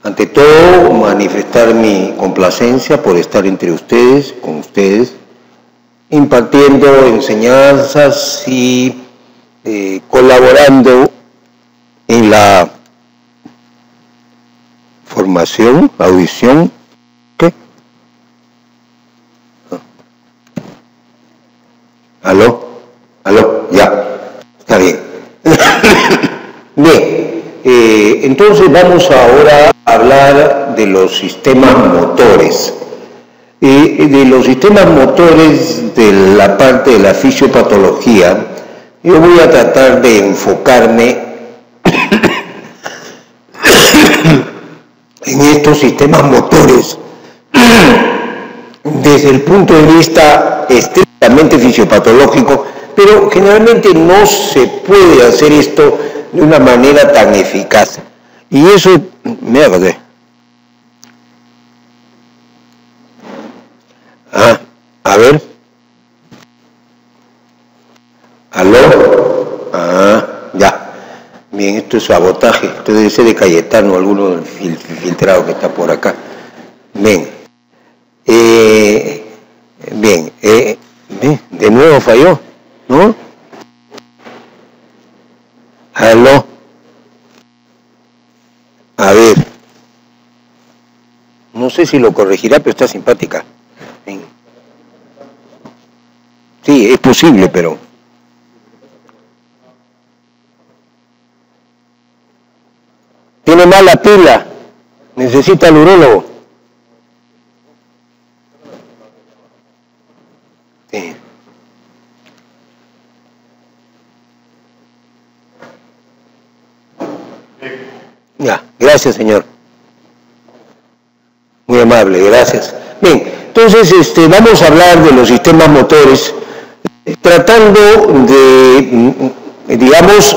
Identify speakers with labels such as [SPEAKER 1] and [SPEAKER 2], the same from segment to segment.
[SPEAKER 1] Ante todo, manifestar mi complacencia por estar entre ustedes, con ustedes, impartiendo enseñanzas y colaborando en la formación, audición. ¿Qué? ¿Aló? ¿Aló? Ya, está bien. Bien, entonces vamos ahora a hablar de los sistemas motores. De los sistemas motores de la parte de la fisiopatología, yo voy a tratar de enfocarme en estos sistemas motores desde el punto de vista estrictamente fisiopatológico, pero generalmente no se puede hacer esto de una manera tan eficaz. Y eso, me acordé. A ver. ¿Aló? Ya. Bien, esto es sabotaje. Esto debe ser de Cayetano, alguno filtrado que está por acá. Bien. Bien. De nuevo falló, ¿no? ¿Aló? A ver. No sé si lo corregirá, pero está simpática. Bien. Sí, es posible, pero... Tiene mala pila. Necesita el urólogo. Sí. Ya, gracias, señor. Muy amable, gracias. Bien, entonces vamos a hablar de los sistemas motores, tratando de, digamos,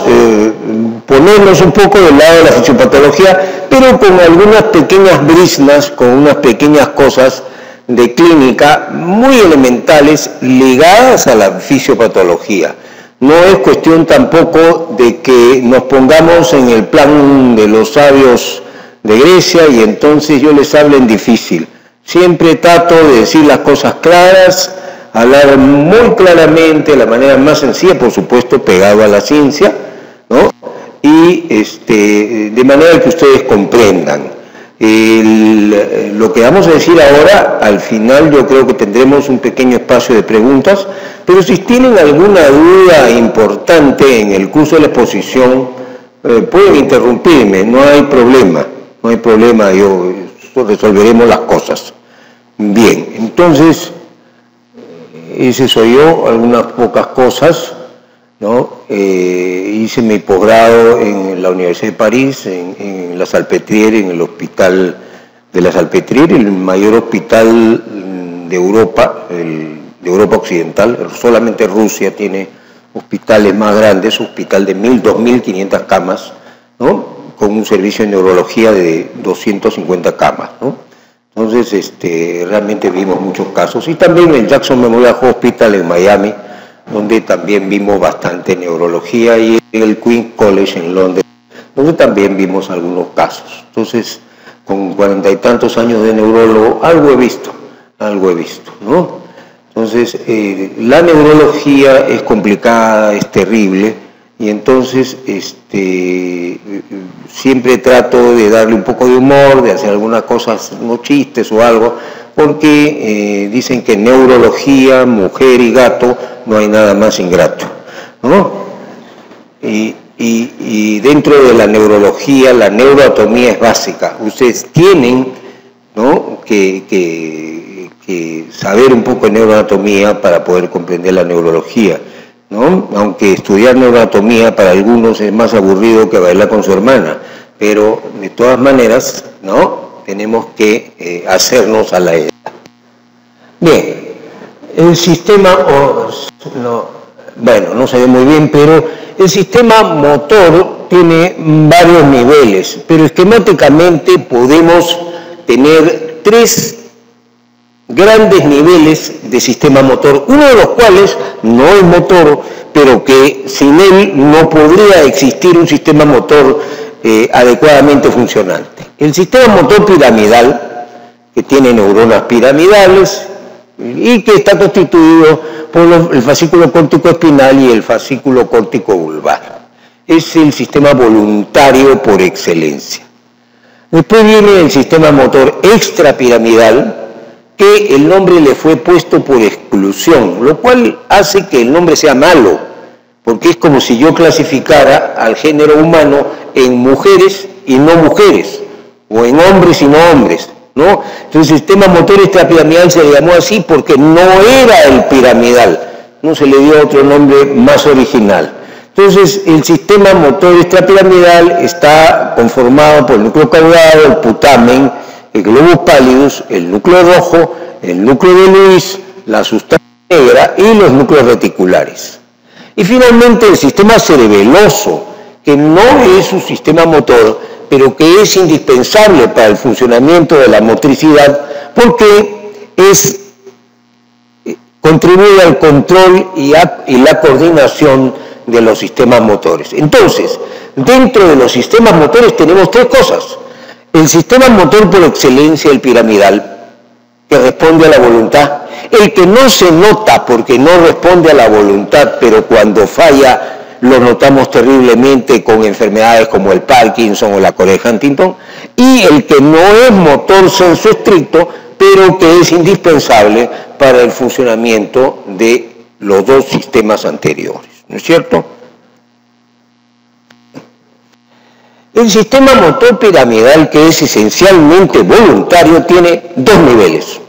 [SPEAKER 1] ponernos un poco del lado de la fisiopatología, pero con algunas pequeñas briznas, con unas pequeñas cosas de clínica muy elementales ligadas a la fisiopatología. No es cuestión tampoco de que nos pongamos en el plan de los sabios de Grecia y entonces yo les hablo en difícil. Siempre trato de decir las cosas claras, hablar muy claramente, de la manera más sencilla, por supuesto, pegado a la ciencia, ¿no? Y de manera que ustedes comprendan. Lo que vamos a decir ahora, al final yo creo que tendremos un pequeño espacio de preguntas, pero si tienen alguna duda importante en el curso de la exposición, pueden interrumpirme, no hay problema, resolveremos las cosas. Bien, entonces, ese soy yo, algunas pocas cosas, ¿no? Hice mi posgrado en la Universidad de París, en la Salpêtrière, en el hospital de la Salpêtrière, el mayor hospital de Europa, de Europa Occidental. Solamente Rusia tiene hospitales más grandes, hospital de 2.500 camas, ¿no? Con un servicio de neurología de 250 camas, ¿no? Entonces, realmente vimos muchos casos. Y también en Jackson Memorial Hospital en Miami, donde también vimos bastante neurología, y en el Queen's College en Londres, donde también vimos algunos casos. Entonces, con 40 y tantos años de neurólogo, algo he visto, ¿no? Entonces, la neurología es complicada, es terrible, y entonces siempre trato de darle un poco de humor, de hacer algunas cosas, unos chistes o algo, porque dicen que neurología, mujer y gato, no hay nada más ingrato, ¿no? Y dentro de la neurología, la neuroanatomía es básica. Ustedes tienen, ¿no?, que saber un poco de neuroanatomía para poder comprender la neurología, ¿no? Aunque estudiar neuroanatomía para algunos es más aburrido que bailar con su hermana, pero de todas maneras, ¿no?, tenemos que hacernos a la idea. Bien, el sistema, no se ve muy bien, pero el sistema motor tiene varios niveles, pero esquemáticamente podemos tener 3 grandes niveles de sistema motor, uno de los cuales no es motor, pero que sin él no podría existir un sistema motor adecuadamente funcionante. El sistema motor piramidal, que tiene neuronas piramidales y que está constituido por el fascículo córtico espinal y el fascículo córtico vulvar. Es el sistema voluntario por excelencia. Después viene el sistema motor extrapiramidal, que el nombre le fue puesto por exclusión, lo cual hace que el nombre sea malo, porque es como si yo clasificara al género humano en mujeres y no mujeres, o en hombres y no hombres, ¿no? Entonces el sistema motor extrapiramidal se le llamó así porque no era el piramidal, no se le dio otro nombre más original. Entonces el sistema motor extrapiramidal está conformado por el núcleo caudado, el putamen, el globus pallidus, el núcleo rojo, el núcleo de Lewis, la sustancia negra y los núcleos reticulares. Y finalmente el sistema cerebeloso, que no es un sistema motor, pero que es indispensable para el funcionamiento de la motricidad porque contribuye al control y la coordinación de los sistemas motores. Entonces, dentro de los sistemas motores tenemos tres cosas. El sistema motor por excelencia, el piramidal, que responde a la voluntad. El que no se nota porque no responde a la voluntad, pero cuando falla lo notamos terriblemente con enfermedades como el Parkinson o la Corea de Huntington. Y el que no es motor sensu estricto, pero que es indispensable para el funcionamiento de los dos sistemas anteriores. ¿No es cierto? El sistema motor piramidal, que es esencialmente voluntario, tiene dos niveles.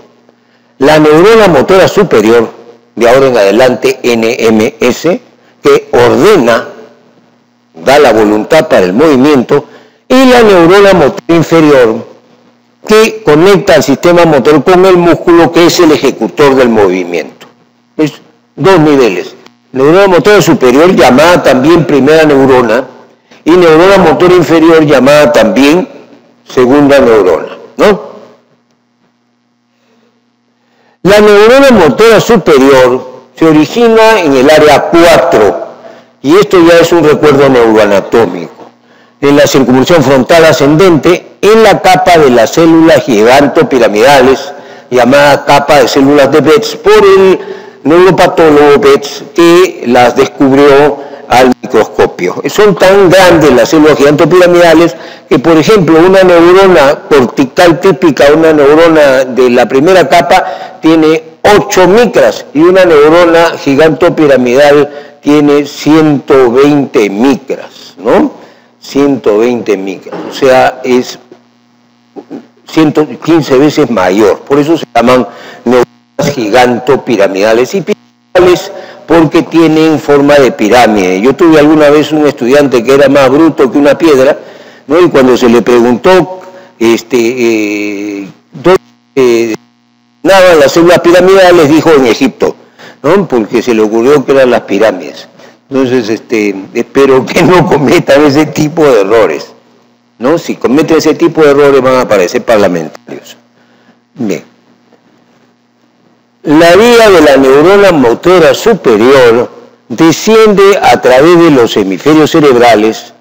[SPEAKER 1] La neurona motora superior, de ahora en adelante NMS, que ordena, da la voluntad para el movimiento, y la neurona motor inferior, que conecta al sistema motor con el músculo, que es el ejecutor del movimiento. Es dos niveles. Neurona motora superior, llamada también primera neurona, y neurona motor inferior, llamada también segunda neurona, ¿no? La neurona motora superior se origina en el área 4, y esto ya es un recuerdo neuroanatómico, en la circunvolución frontal ascendente, en la capa de las células gigantopiramidales, llamada capa de células de Betz, por el neuropatólogo Betz, que las descubrió al microscopio. Son tan grandes las células gigantopiramidales que, por ejemplo, una neurona cortical típica, una neurona de la primera capa, tiene 8 micras y una neurona gigantopiramidal tiene 120 micras, ¿no? 120 micras, o sea, es 115 veces mayor. Por eso se llaman neuronas gigantopiramidales y piramidales, porque tienen forma de pirámide. Yo tuve alguna vez un estudiante que era más bruto que una piedra, ¿no? Y cuando se le preguntó dónde nadan las células piramidales, dijo en Egipto, ¿no? Porque se le ocurrió que eran las pirámides. Entonces, espero que no cometan ese tipo de errores, ¿no? Si cometen ese tipo de errores van a aparecer parlamentarios. Bien. La vía de la neurona motora superior desciende a través de los hemisferios cerebrales,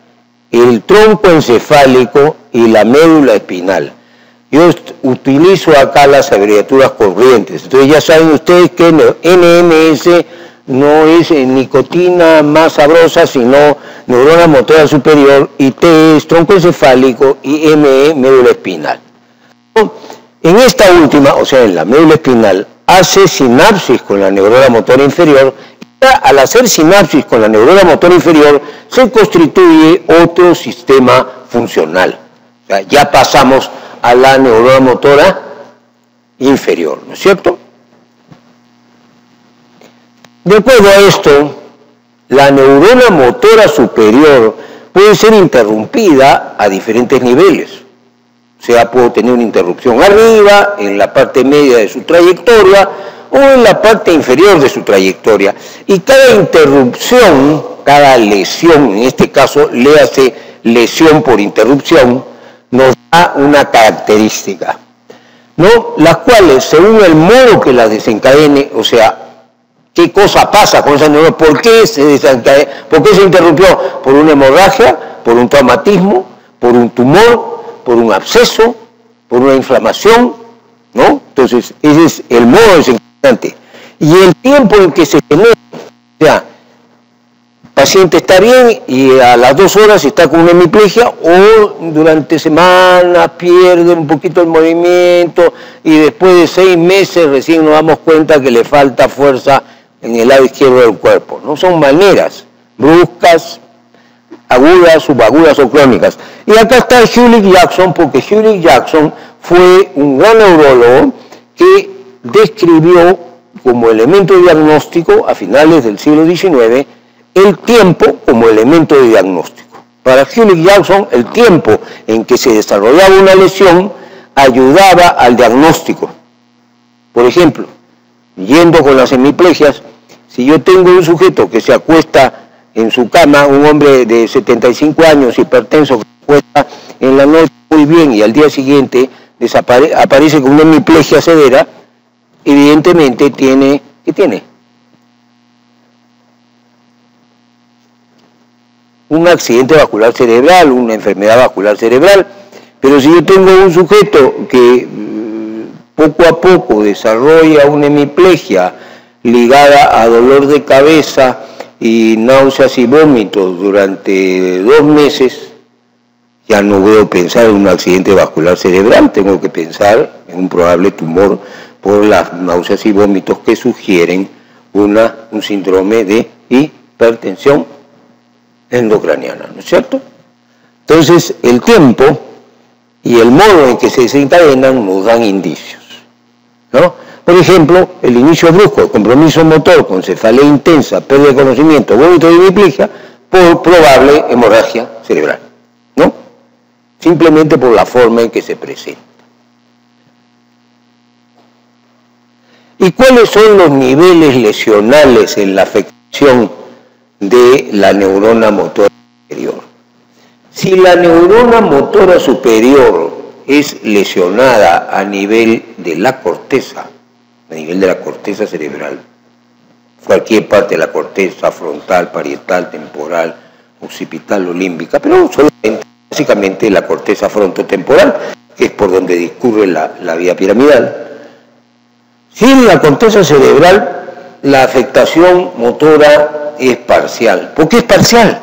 [SPEAKER 1] el tronco encefálico y la médula espinal. Yo utilizo acá las abreviaturas corrientes. Entonces ya saben ustedes que NMS no es nicotina más sabrosa, sino neurona motora superior, y T es tronco encefálico y ME médula espinal. En esta última, o sea, en la médula espinal, hace sinapsis con la neurona motora inferior, y al hacer sinapsis con la neurona motora inferior se constituye otro sistema funcional. O sea, ya pasamos a la neurona motora inferior, ¿no es cierto? De acuerdo a esto, la neurona motora superior puede ser interrumpida a diferentes niveles. O sea, puedo tener una interrupción arriba, en la parte media de su trayectoria, o en la parte inferior de su trayectoria. Y cada interrupción, cada lesión, en este caso, léase lesión por interrupción, nos da una característica, ¿no? Las cuales, según el modo que las desencadene, o sea, qué cosa pasa con esa neurona, por qué se desencadena, por qué se interrumpió, por una hemorragia, por un traumatismo, por un tumor, por un absceso, por una inflamación, ¿no? Entonces, ese es el modo desencadenante. Y el tiempo en que se genera, o sea, el paciente está bien y a las 2 horas está con una hemiplegia, o durante semanas pierde un poquito el movimiento y después de 6 meses recién nos damos cuenta que le falta fuerza en el lado izquierdo del cuerpo. No son maneras bruscas, agudas, subagudas o crónicas. Y acá está Hewlett Jackson, porque Hewlett Jackson fue un gran neurólogo que describió como elemento diagnóstico a finales del siglo XIX el tiempo como elemento de diagnóstico. Para Hewlett Jackson, el tiempo en que se desarrollaba una lesión ayudaba al diagnóstico. Por ejemplo, yendo con las hemiplegias, si yo tengo un sujeto que se acuesta en su cama, un hombre de 75 años, hipertenso, que se acuesta en la noche muy bien y al día siguiente aparece con una hemiplegia severa, evidentemente tiene, ¿qué tiene? Un accidente vascular cerebral, una enfermedad vascular cerebral. Pero si yo tengo un sujeto que poco a poco desarrolla una hemiplegia ligada a dolor de cabeza y náuseas y vómitos durante 2 meses, ya no puedo pensar en un accidente vascular cerebral, tengo que pensar en un probable tumor por las náuseas y vómitos que sugieren un síndrome de hipertensión endocraniana, ¿no es cierto? Entonces, el tiempo y el modo en que se desencadenan nos dan indicios, ¿no? Por ejemplo, el inicio brusco, compromiso motor con cefalea intensa, pérdida de conocimiento, vómito y hemiplegia, por probable hemorragia cerebral, ¿no? Simplemente por la forma en que se presenta. ¿Y cuáles son los niveles lesionales en la afectación de la neurona motora superior? Si la neurona motora superior es lesionada a nivel de la corteza, cerebral, cualquier parte de la corteza, frontal, parietal, temporal, occipital o límbica, pero solamente, básicamente la corteza frontotemporal, que es por donde discurre la vía piramidal. Si en la corteza cerebral la afectación motora es parcial. ¿Por qué es parcial?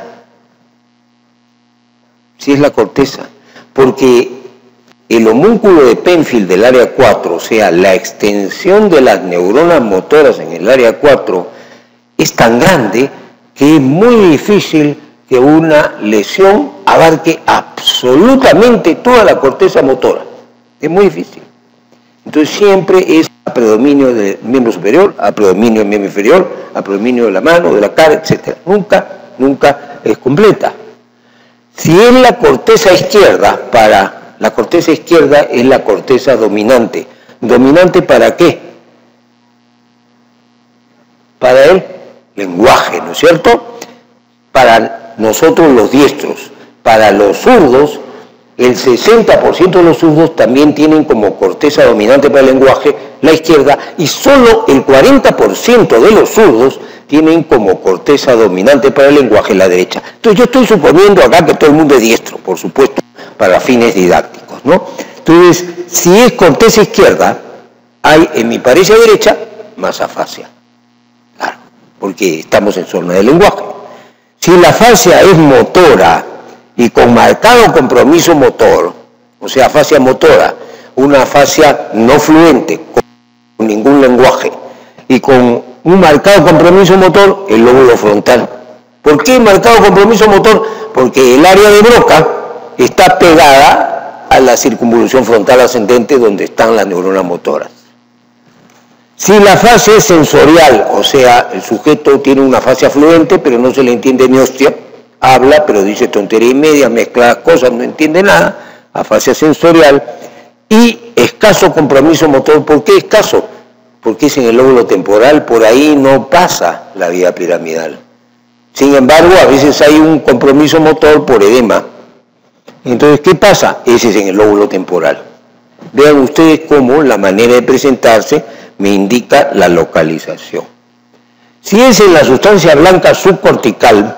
[SPEAKER 1] Si es la corteza. Porque el homúnculo de Penfield del área 4, o sea, la extensión de las neuronas motoras en el área 4, es tan grande que es muy difícil que una lesión abarque absolutamente toda la corteza motora. Es muy difícil. Entonces siempre es a predominio del miembro superior, a predominio del miembro inferior, a predominio de la mano, de la cara, etc. Nunca es completa. Si es la corteza izquierda, la corteza izquierda es la corteza dominante. ¿Dominante para qué? Para el lenguaje, ¿no es cierto? Para nosotros los diestros. Para los zurdos, el 60% de los zurdos también tienen como corteza dominante para el lenguaje la izquierda, y solo el 40% de los zurdos tienen como corteza dominante para el lenguaje la derecha. Entonces yo estoy suponiendo acá que todo el mundo es diestro, por supuesto, para fines didácticos, ¿no? Entonces, si es corteza izquierda, hay en mi pareja derecha más afasia. Claro, porque estamos en zona del lenguaje. Si la afasia es motora y con marcado compromiso motor, o sea, afasia motora, una afasia no fluente, con ningún lenguaje, y con un marcado compromiso motor, el lóbulo frontal. ¿Por qué marcado compromiso motor? Porque el área de Broca está pegada a la circunvolución frontal ascendente donde están las neuronas motoras. Si la afasia es sensorial, o sea, el sujeto tiene una afasia fluente, pero no se le entiende ni hostia, habla, pero dice tontería y media, mezcla cosas, no entiende nada, afasia sensorial, y escaso compromiso motor. ¿Por qué escaso? Porque es en el lóbulo temporal, por ahí no pasa la vía piramidal. Sin embargo, a veces hay un compromiso motor por edema. Entonces, ¿qué pasa? Ese es en el lóbulo temporal. Vean ustedes cómo la manera de presentarse me indica la localización. Si es en la sustancia blanca subcortical,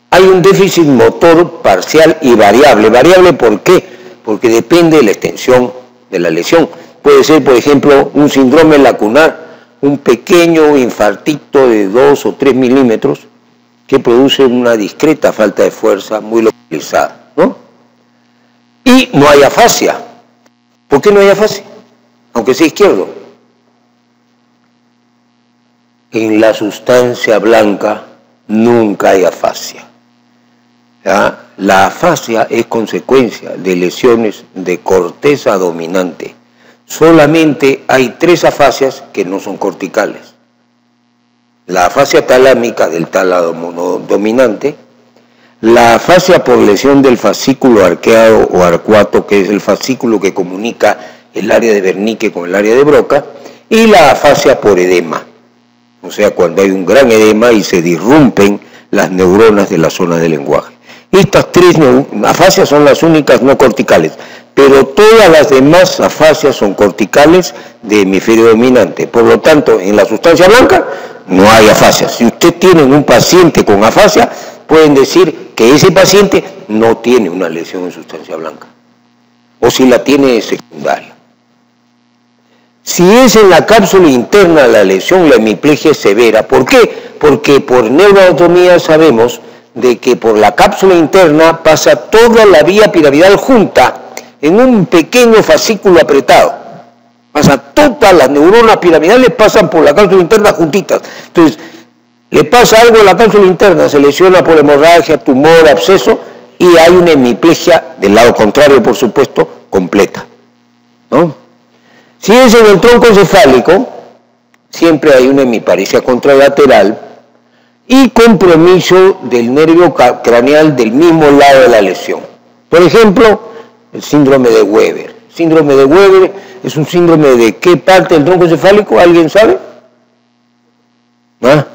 [SPEAKER 1] hay un déficit motor parcial y variable. ¿Variable por qué? porque depende de la extensión de la lesión. Puede ser, por ejemplo, un síndrome lacunar, un pequeño infartito de 2 o 3 milímetros que produce una discreta falta de fuerza muy localizada, ¿no? Y no hay afasia. ¿Por qué no hay afasia? Aunque sea izquierdo. En la sustancia blanca nunca hay afasia. ¿Ya? La afasia es consecuencia de lesiones de corteza dominante. Solamente hay 3 afasias que no son corticales. La afasia talámica del tálamo dominante, la afasia por lesión del fascículo arqueado o arcuato, que es el fascículo que comunica el área de Wernicke con el área de Broca, y la afasia por edema, o sea, cuando hay un gran edema y se disrumpen las neuronas de la zona del lenguaje. Estas 3 afasias son las únicas no corticales, pero todas las demás afasias son corticales de hemisferio dominante. Por lo tanto, en la sustancia blanca no hay afasia. Si usted tiene un paciente con afasia, pueden decir que ese paciente no tiene una lesión en sustancia blanca, o si la tiene es secundaria. Si es en la cápsula interna la lesión, la hemiplegia es severa. ¿Por qué? Porque por neuroanatomía sabemos de que por la cápsula interna pasa toda la vía piramidal junta en un pequeño fascículo apretado. Pasa todas las neuronas piramidales pasan por la cápsula interna juntitas. Entonces, le pasa algo a la cápsula interna, se lesiona por hemorragia, tumor, absceso, y hay una hemiplegia del lado contrario, por supuesto, completa, ¿no? Si es en el tronco encefálico, siempre hay una hemiparesia contralateral y compromiso del nervio craneal del mismo lado de la lesión. Por ejemplo, el síndrome de Weber. El síndrome de Weber es un síndrome de ¿qué parte del tronco encefálico? ¿Alguien sabe? ¿Ah?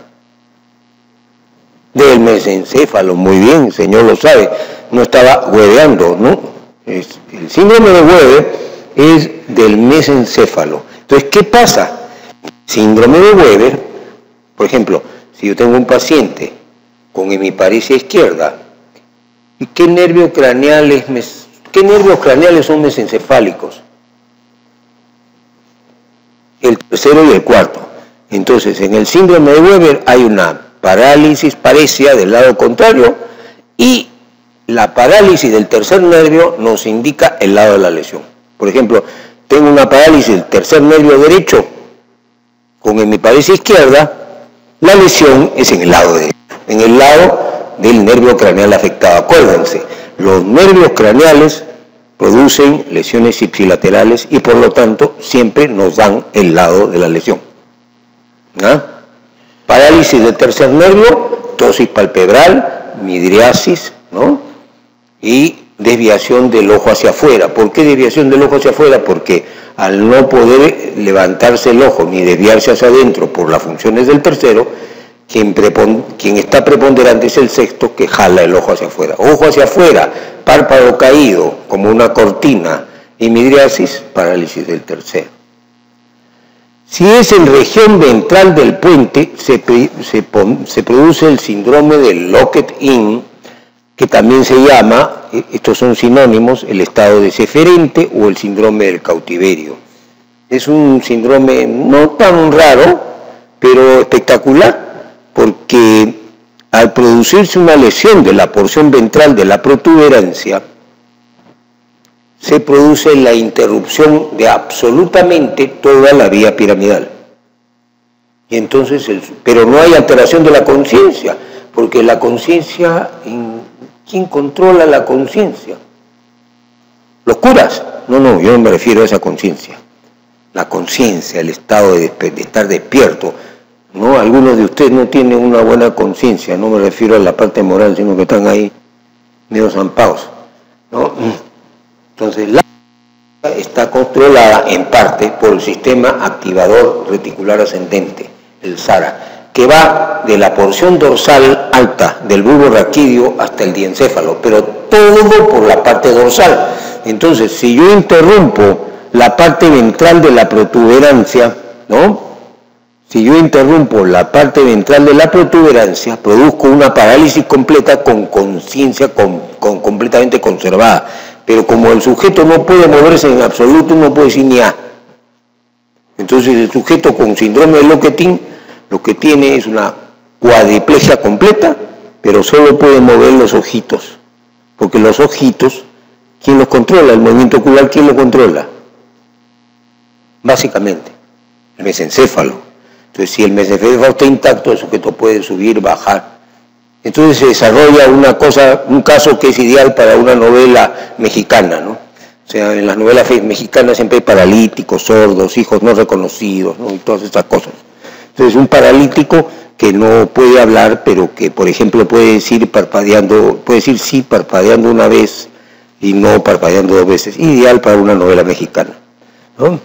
[SPEAKER 1] Del mesencéfalo, muy bien, el señor lo sabe, no estaba hueveando, ¿no? El síndrome de Weber es del mesencéfalo. Entonces, ¿qué pasa? Síndrome de Weber, por ejemplo, si yo tengo un paciente con hemiparesia izquierda, ¿y qué nervios craneales son mesencefálicos? El tercero y el cuarto. Entonces, en el síndrome de Weber hay una parálisis, paresia del lado contrario, y la parálisis del tercer nervio nos indica el lado de la lesión. Por ejemplo, tengo una parálisis del tercer nervio derecho con hemiparesia izquierda, la lesión es en el lado derecho, en el lado del nervio craneal afectado. Acuérdense, los nervios craneales producen lesiones ipsilaterales y por lo tanto siempre nos dan el lado de la lesión. ¿Ah? Parálisis del tercer nervio, ptosis palpebral, midriasis, ¿no? Y desviación del ojo hacia afuera. ¿Por qué desviación del ojo hacia afuera? Porque al no poder levantarse el ojo ni desviarse hacia adentro por las funciones del tercero, quien está preponderante es el sexto, que jala el ojo hacia afuera. Ojo hacia afuera, párpado caído como una cortina y midriasis, parálisis del tercero. Si es en región ventral del puente, se produce el síndrome de Lockett-In, que también se llama, estos son sinónimos, el estado deferente o el síndrome del cautiverio. Es un síndrome no tan raro, pero espectacular, porque al producirse una lesión de la porción ventral de la protuberancia, se produce la interrupción de absolutamente toda la vía piramidal. Y entonces, pero no hay alteración de la conciencia, porque la conciencia, ¿quién controla la conciencia? ¿Los curas? No, yo no me refiero a esa conciencia. La conciencia, el estado de estar despierto. ¿No? Algunos de ustedes no tienen una buena conciencia, no me refiero a la parte moral, sino que están ahí medio zampados, ¿no? Entonces, la está controlada en parte por el sistema activador reticular ascendente, el SARA, que va de la porción dorsal alta del bulbo raquídeo hasta el diencéfalo, pero todo por la parte dorsal. Entonces, si yo interrumpo la parte ventral de la protuberancia, ¿no? Si yo interrumpo la parte ventral de la protuberancia, produzco una parálisis completa con conciencia completamente conservada. pero como el sujeto no puede moverse en absoluto, no puede decir ni A. Entonces el sujeto con síndrome de Lockheed lo que tiene es una cuadriplegia completa, pero solo puede mover los ojitos, porque los ojitos, ¿quién los controla? El movimiento ocular, ¿quién lo controla? Básicamente, el mesencéfalo. Entonces, si el mesencéfalo está intacto, el sujeto puede subir, bajar. Entonces se desarrolla un caso que es ideal para una novela mexicana, ¿no? O sea, en las novelas mexicanas siempre hay paralíticos, sordos, hijos no reconocidos, ¿no? Y todas estas cosas. Entonces, un paralítico que no puede hablar, pero que, por ejemplo, puede decir sí parpadeando una vez y no parpadeando dos veces. Ideal para una novela mexicana, ¿no?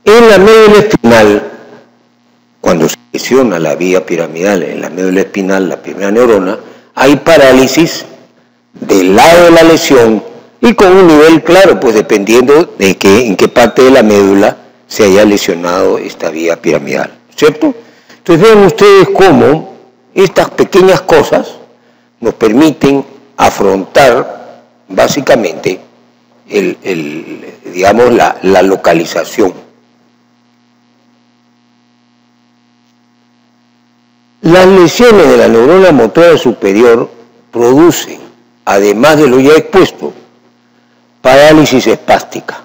[SPEAKER 1] En la médula espinal, cuando se lesiona la vía piramidal en la médula espinal, la primera neurona, hay parálisis del lado de la lesión y con un nivel claro, pues dependiendo de en qué parte de la médula se haya lesionado esta vía piramidal, ¿cierto? Entonces vean ustedes cómo estas pequeñas cosas nos permiten afrontar básicamente digamos, la localización. Las lesiones de la neurona motora superior producen, además de lo ya expuesto, parálisis espástica,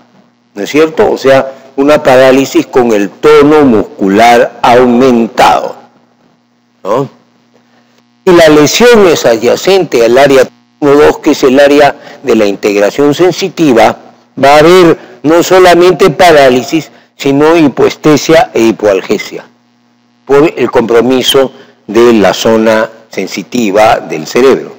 [SPEAKER 1] ¿no es cierto? O sea, una parálisis con el tono muscular aumentado, ¿no? Y la lesión es adyacente al área 1-2, que es el área de la integración sensitiva, va a haber no solamente parálisis, sino hipoestesia e hipoalgesia, por el compromiso de la zona sensitiva del cerebro.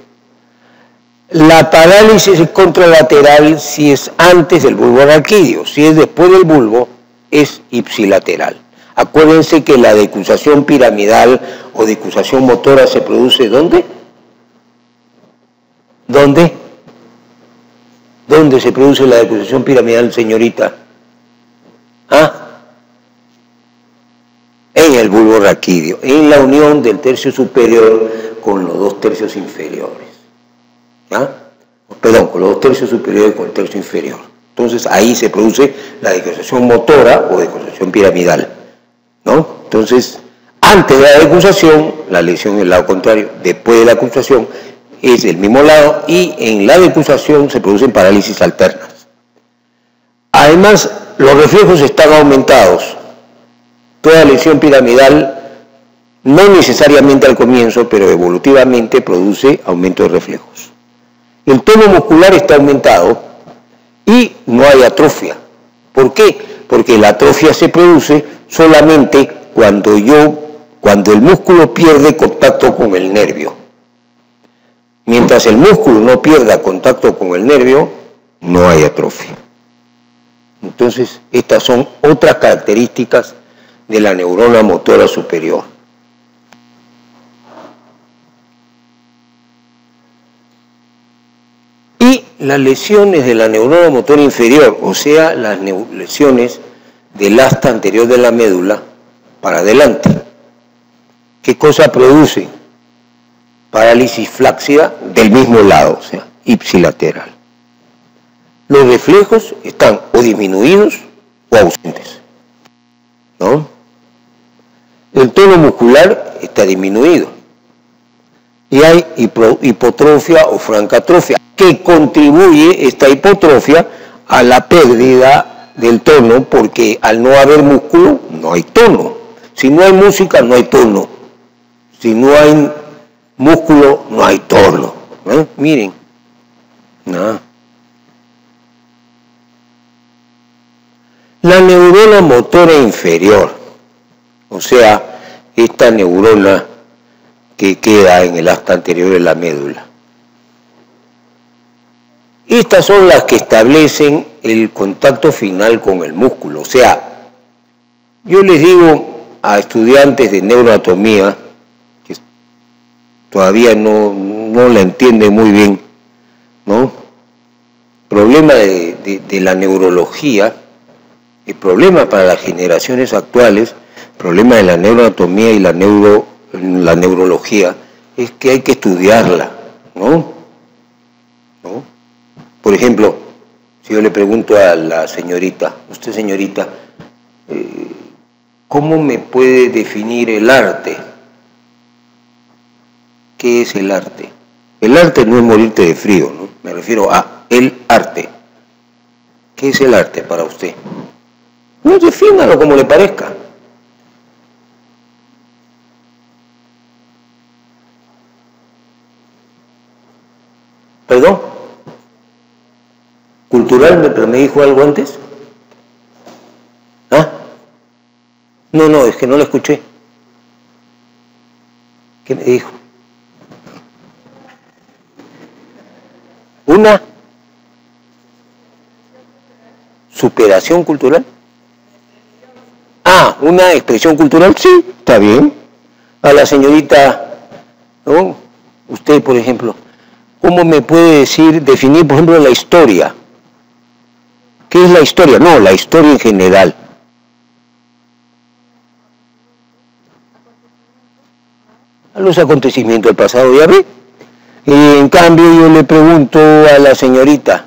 [SPEAKER 1] La parálisis es contralateral si es antes del bulbo raquídeo, si es después del bulbo es ipsilateral. Acuérdense que la decusación piramidal o decusación motora se produce ¿dónde? ¿Dónde? ¿Dónde se produce la decusación piramidal, señorita? ¿Ah? En el bulbo raquídeo, en la unión del tercio superior con los dos tercios inferiores. ¿Ya? Perdón, con los dos tercios superiores con el tercio inferior. Entonces ahí se produce la decusación motora o decusación piramidal, ¿no? Entonces, antes de la decusación, la lesión es el lado contrario. Después de la decusación es el mismo lado y en la decusación se producen parálisis alternas. Además, los reflejos están aumentados. Toda lesión piramidal, no necesariamente al comienzo, pero evolutivamente produce aumento de reflejos. El tono muscular está aumentado y no hay atrofia. ¿Por qué? Porque la atrofia se produce solamente cuando el músculo pierde contacto con el nervio. Mientras el músculo no pierda contacto con el nervio, no hay atrofia. Entonces, estas son otras características de la neurona motora superior. Y las lesiones de la neurona motora inferior, o sea, las lesiones del asta anterior de la médula para adelante. ¿Qué cosa produce? Parálisis flácida del mismo lado, o sea, ipsilateral. Los reflejos están o disminuidos o ausentes, ¿no? El tono muscular está disminuido y hay hipotrofia o francatrofia, que contribuye esta hipotrofia a la pérdida del tono, porque al no haber músculo no hay tono. Si no hay música no hay tono, si no hay músculo no hay tono, ¿eh? Miren, nada. La neurona motora inferior, o sea, esta neurona que queda en el asta anterior de la médula. Estas son las que establecen el contacto final con el músculo. O sea, yo les digo a estudiantes de neuroanatomía, que todavía no la entienden muy bien, ¿no? Problema de la neurología, el problema para las generaciones actuales, el problema de la neuroanatomía y la neurología, es que hay que estudiarla, ¿no? Por ejemplo, si yo le pregunto a la señorita, usted señorita, ¿cómo me puede definir el arte? ¿Qué es el arte? El arte no es morirte de frío, ¿no? Me refiero a el arte. ¿Qué es el arte para usted? No, defínalo como le parezca. ¿Perdón? ¿Cultural me dijo algo antes? ¿Ah? No, es que no lo escuché. ¿Qué me dijo? ¿Una superación cultural? Ah, una expresión cultural, sí, está bien. A la señorita, ¿no? Usted, por ejemplo, ¿cómo me puede definir, por ejemplo, la historia? ¿Qué es la historia? No, la historia en general. A los acontecimientos del pasado, ¿ya ve? Y en cambio yo le pregunto a la señorita,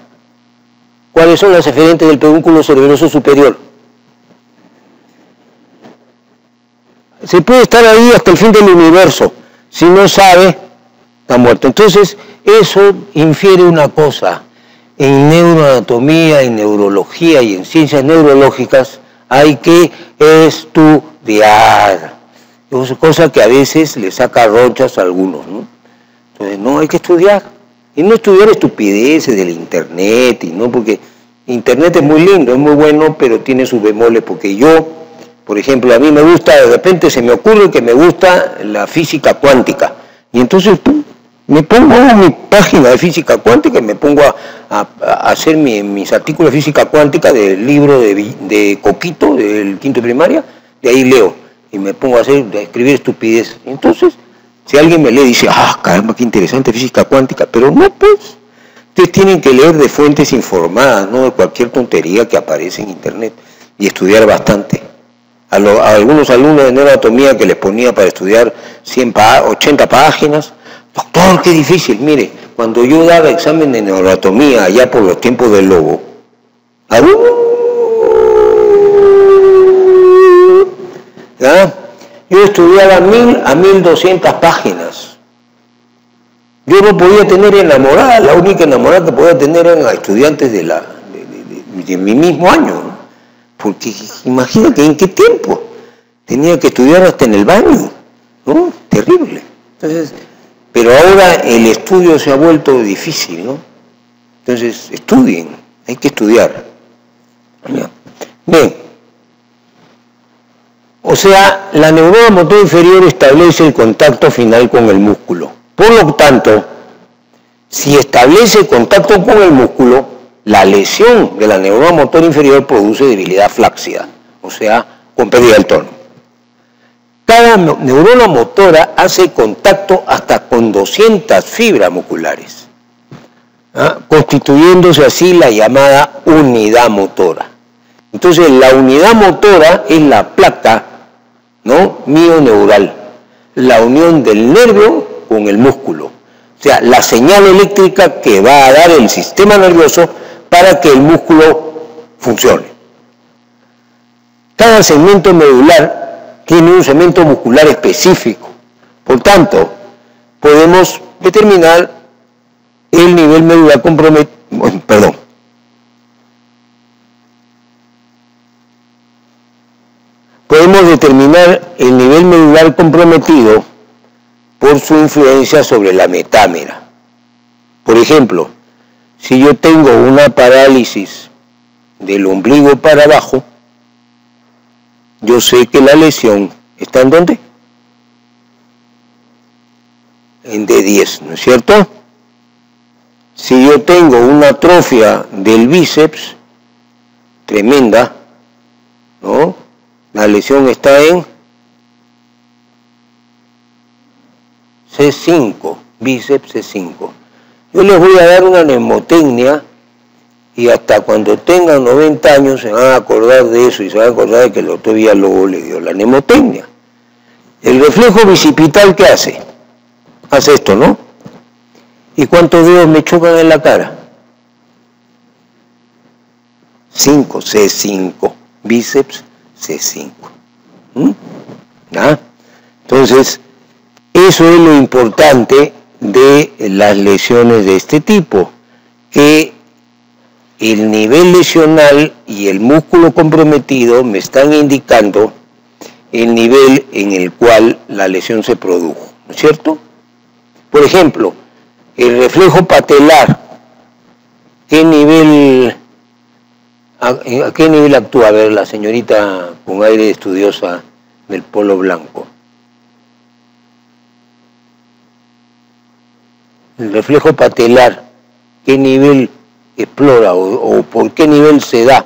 [SPEAKER 1] ¿cuáles son las eferentes del pedúnculo cerebroso superior? Se puede estar ahí hasta el fin del universo. Si no sabe, está muerto. Entonces, eso infiere una cosa. En neuroanatomía, en neurología y en ciencias neurológicas hay que estudiar. Es cosa que a veces le saca ronchas a algunos, ¿no? Entonces, no, hay que estudiar. Y no estudiar estupideces del internet, y no, porque internet es muy lindo, es muy bueno, pero tiene sus bemoles, porque yo, por ejemplo, a mí me gusta, de repente se me ocurre que me gusta la física cuántica. Y entonces me pongo a mi página de física cuántica y me pongo a hacer mis artículos de física cuántica del libro de Coquito, del quinto de primaria, de ahí leo. Y me pongo a escribir estupidez. Entonces, si alguien me lee, dice, caramba, qué interesante física cuántica. Pero no, pues, ustedes tienen que leer de fuentes informadas, no de cualquier tontería que aparece en internet, y estudiar bastante. A algunos alumnos de neuroanatomía que les ponía para estudiar 80 páginas, doctor, qué difícil. Mire, cuando yo daba examen de neuroanatomía allá por los tiempos del Lobo, ¿ya? Yo estudiaba 1000 a 1200 páginas. Yo no podía tener enamorada, la única enamorada que podía tener eran a estudiantes de mi mismo año, ¿no? Porque imagínate en qué tiempo tenía que estudiar hasta en el baño, ¿no? Terrible. Entonces, pero ahora el estudio se ha vuelto difícil, ¿no? Entonces, estudien, hay que estudiar. Bien. O sea, la neurona motor inferior establece el contacto final con el músculo. Por lo tanto, si establece contacto con el músculo, la lesión de la neurona motor inferior produce debilidad flácida, o sea, con pérdida del tono. Cada neurona motora hace contacto hasta con 200 fibras musculares, constituyéndose así la llamada unidad motora. Entonces, la unidad motora es la placa, ¿no?, mioneural, la unión del nervio con el músculo. O sea, la señal eléctrica que va a dar el sistema nervioso para que el músculo funcione. Cada segmento medular tiene un segmento muscular específico. Por tanto, podemos determinar el nivel medular comprometido. Podemos determinar el nivel medular comprometido por su influencia sobre la metámera. Por ejemplo, si yo tengo una parálisis del ombligo para abajo, yo sé que la lesión está ¿en dónde? En D10, ¿no es cierto? Si yo tengo una atrofia del bíceps tremenda, ¿no?, la lesión está en C5, bíceps C5. Yo les voy a dar una mnemotecnia y hasta cuando tengan 90 años se van a acordar de eso y se van a acordar de que el doctor Villalobos le dio la mnemotecnia. El reflejo bicipital, ¿qué hace? Hace esto, ¿no? ¿Y cuántos dedos me chocan en la cara? 5, C5, bíceps C5. ¿Ah? Entonces, eso es lo importante de las lesiones de este tipo, que el nivel lesional y el músculo comprometido me están indicando el nivel en el cual la lesión se produjo, ¿no es cierto? Por ejemplo, el reflejo patelar, ¿a qué nivel actúa? A ver, la señorita con aire de estudiosa del polo blanco. El reflejo patelar, ¿qué nivel explora o por qué nivel se da?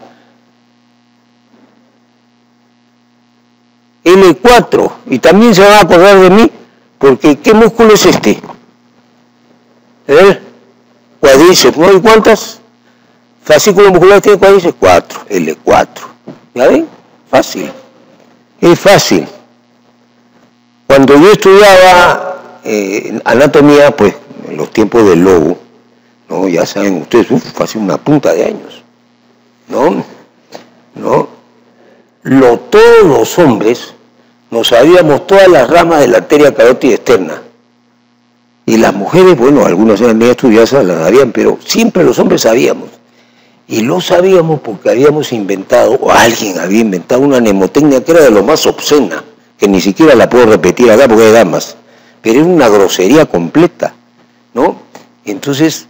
[SPEAKER 1] L4, y también se van a acordar de mí, porque ¿qué músculo es este? Cuádriceps, ¿no? ¿Y cuántas fascículos musculares tiene cuádriceps? 4, L4. ¿Ya ven? Fácil. Es fácil. Cuando yo estudiaba anatomía, pues, en los tiempos del lobo, ¿no? Ya saben ustedes, hace una punta de años, ¿no? Todos los hombres nos sabíamos todas las ramas de la arteria carótida externa. Y las mujeres, bueno, algunas eran medio estudiosas, las sabían, pero siempre los hombres sabíamos. Y lo sabíamos porque habíamos inventado, o alguien había inventado una mnemotecnia que era de lo más obscena, que ni siquiera la puedo repetir acá porque hay damas, pero era una grosería completa, ¿no? Entonces,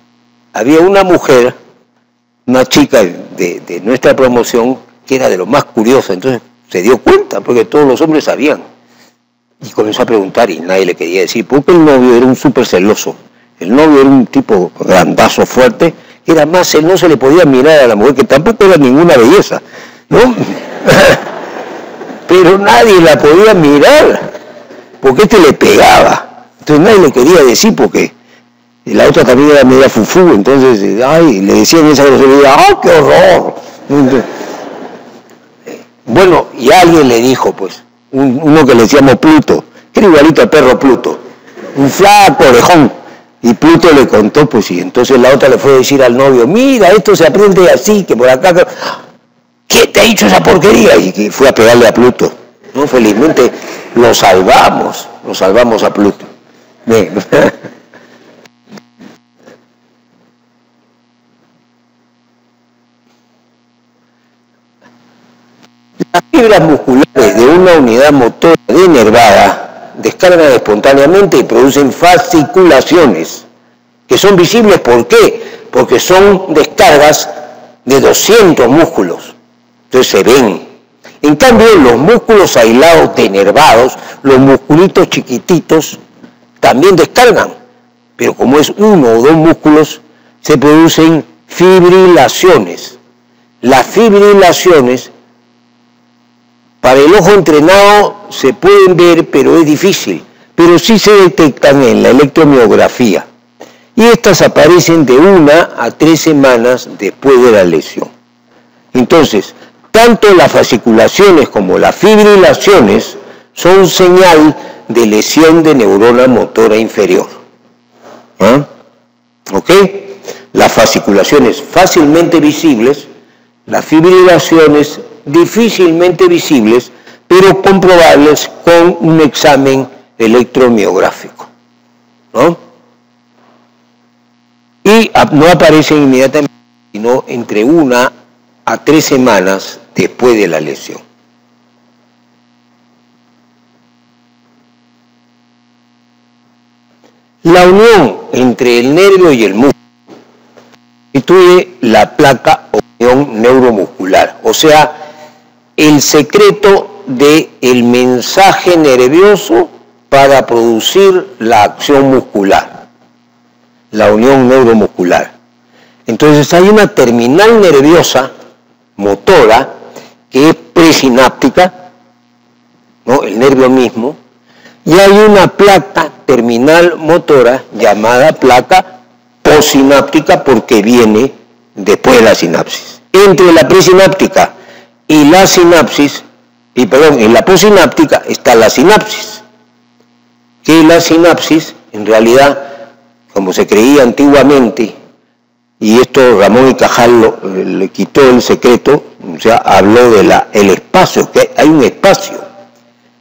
[SPEAKER 1] había una mujer, una chica de nuestra promoción, que era de lo más curiosa, entonces se dio cuenta, porque todos los hombres sabían. Y comenzó a preguntar y nadie le quería decir, porque el novio era un súper celoso. El novio era un tipo grandazo, fuerte, era más, él no se le podía mirar a la mujer, que tampoco era ninguna belleza, ¿no? Pero nadie la podía mirar, porque este le pegaba. Entonces nadie le quería decir, porque la otra también era media fufú, entonces, ay, le decían esa grosería, ¡ay, qué horror! Entonces, bueno, y alguien le dijo, pues, uno que le decíamos Pluto, que era igualito al perro Pluto, un flaco orejón, y Pluto le contó, pues, y entonces la otra le fue a decir al novio, mira, esto se aprende así, que por acá, ¿qué te ha dicho esa porquería? Y que fue a pegarle a Pluto, ¿no? Felizmente lo salvamos a Pluto. Bien. Las fibras musculares de una unidad motora denervada descargan espontáneamente y producen fasciculaciones, que son visibles, ¿por qué? Porque son descargas de 200 músculos, entonces se ven. En cambio, los músculos aislados denervados, los musculitos chiquititos, también descargan, pero como es uno o dos músculos, se producen fibrilaciones. Las fibrilaciones, para el ojo entrenado se pueden ver, pero es difícil, pero sí se detectan en la electromiografía. Y estas aparecen de 1 a 3 semanas después de la lesión. Entonces, tanto las fasciculaciones como las fibrilaciones son señal de lesión de neurona motora inferior. ¿Ah? ¿Ok? Las fasciculaciones fácilmente visibles, las fibrilaciones difícilmente visibles, pero comprobables con un examen electromiográfico, ¿no? Y no aparecen inmediatamente, sino entre 1 a 3 semanas después de la lesión. La unión entre el nervio y el músculo constituye la placa o unión neuromuscular, o sea, el secreto del mensaje nervioso para producir la acción muscular, la unión neuromuscular. Entonces hay una terminal nerviosa motora que es presináptica, ¿no? El nervio mismo, y hay una placa terminal motora llamada placa postsináptica porque viene después de la sinapsis. Entre la presináptica y la sinapsis, en la postsináptica está la sinapsis, que la sinapsis, en realidad, como se creía antiguamente, y esto Ramón y Cajal le quitó el secreto, o sea, habló de el espacio, que hay un espacio.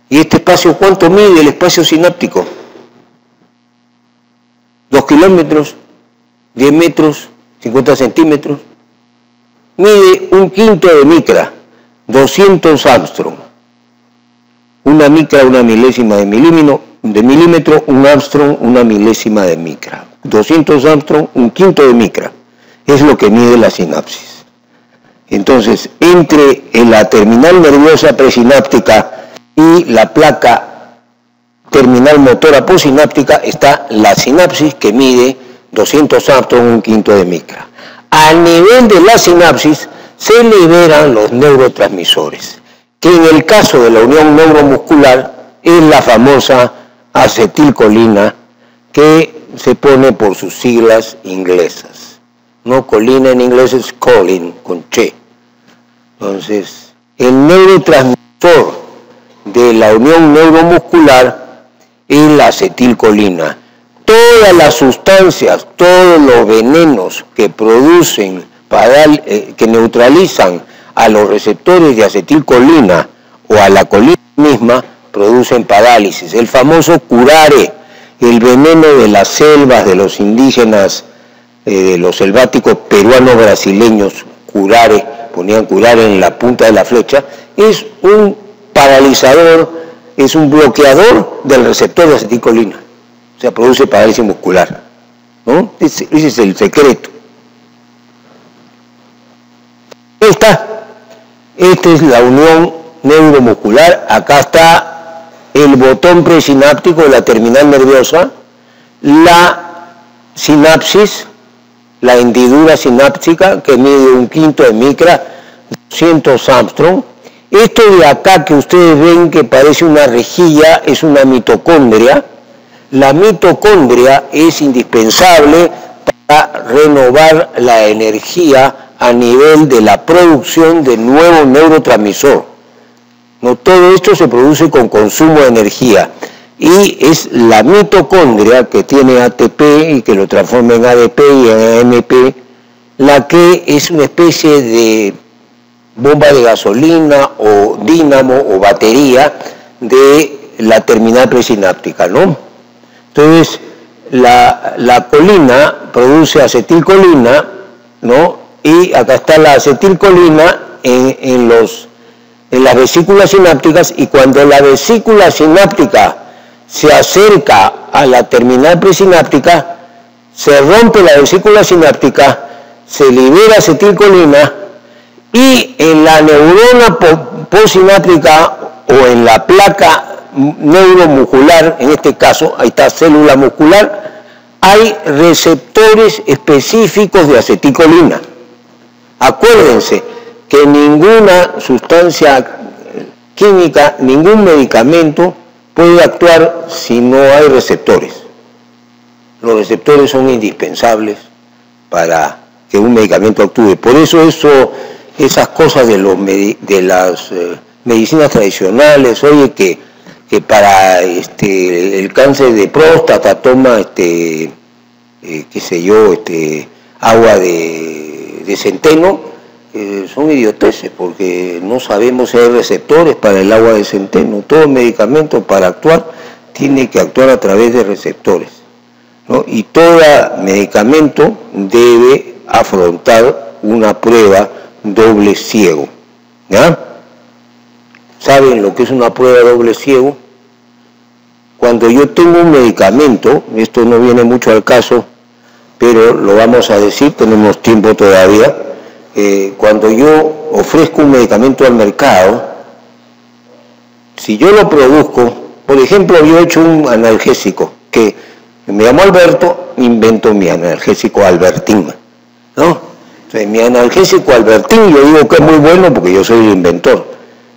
[SPEAKER 1] ¿Y este espacio cuánto mide el espacio sináptico? 2 kilómetros, 10 metros, 50 centímetros. Mide 1/5 de micra, 200 Armstrong. Una micra, una milésima de milímetro, un Armstrong, una milésima de micra. 200 Armstrong, 1/5 de micra. Es lo que mide la sinapsis. Entonces, entre la terminal nerviosa presináptica y la placa terminal motora postsináptica está la sinapsis, que mide 200 Armstrong, 1/5 de micra. A nivel de la sinapsis se liberan los neurotransmisores, que en el caso de la unión neuromuscular es la famosa acetilcolina, que se pone por sus siglas inglesas. No, colina en inglés es colin, con che. Entonces, el neurotransmisor de la unión neuromuscular es la acetilcolina. Todas las sustancias, todos los venenos que producen, que neutralizan a los receptores de acetilcolina o a la colina misma, producen parálisis. El famoso curare, el veneno de las selvas de los indígenas, de los selváticos peruanos brasileños, curare, ponían curare en la punta de la flecha, es un paralizador, es un bloqueador del receptor de acetilcolina. O sea, produce parálisis muscular, ¿no? Ese es el secreto. Esta es la unión neuromuscular. Acá está el botón presináptico de la terminal nerviosa, la sinapsis, la hendidura sináptica, que mide 1/5 de micra, 200 Armstrong. Esto de acá que ustedes ven que parece una rejilla es una mitocondria. La mitocondria es indispensable para renovar la energía a nivel de la producción de nuevo neurotransmisor. No, todo esto se produce con consumo de energía, y es la mitocondria, que tiene ATP y que lo transforma en ADP y en AMP, la que es una especie de bomba de gasolina o dínamo o batería de la terminal presináptica, ¿no? Entonces, la colina produce acetilcolina, ¿no? Y acá está la acetilcolina en las vesículas sinápticas, y cuando la vesícula sináptica se acerca a la terminal presináptica, se rompe la vesícula sináptica, se libera acetilcolina, y en la neurona postsináptica o en la placa neuromuscular, en este caso, ahí está célula muscular, hay receptores específicos de acetilcolina. Acuérdense que ninguna sustancia química, ningún medicamento puede actuar si no hay receptores. Los receptores son indispensables para que un medicamento actúe. Por eso esas cosas de las medicinas tradicionales, oye, que para el cáncer de próstata toma agua de centeno, son idioteces, porque no sabemos si hay receptores para el agua de centeno. Todo medicamento, para actuar, tiene que actuar a través de receptores, ¿no? Y todo medicamento debe afrontar una prueba doble ciego, ¿ya? ¿Saben lo que es una prueba doble ciego? Cuando yo tengo un medicamento, esto no viene mucho al caso, pero lo vamos a decir, tenemos tiempo todavía. Cuando yo ofrezco un medicamento al mercado, si yo lo produzco, por ejemplo, yo he hecho un analgésico, que me llamo Alberto, invento mi analgésico Albertín, ¿no? Entonces, mi analgésico Albertín, yo digo que es muy bueno porque yo soy el inventor,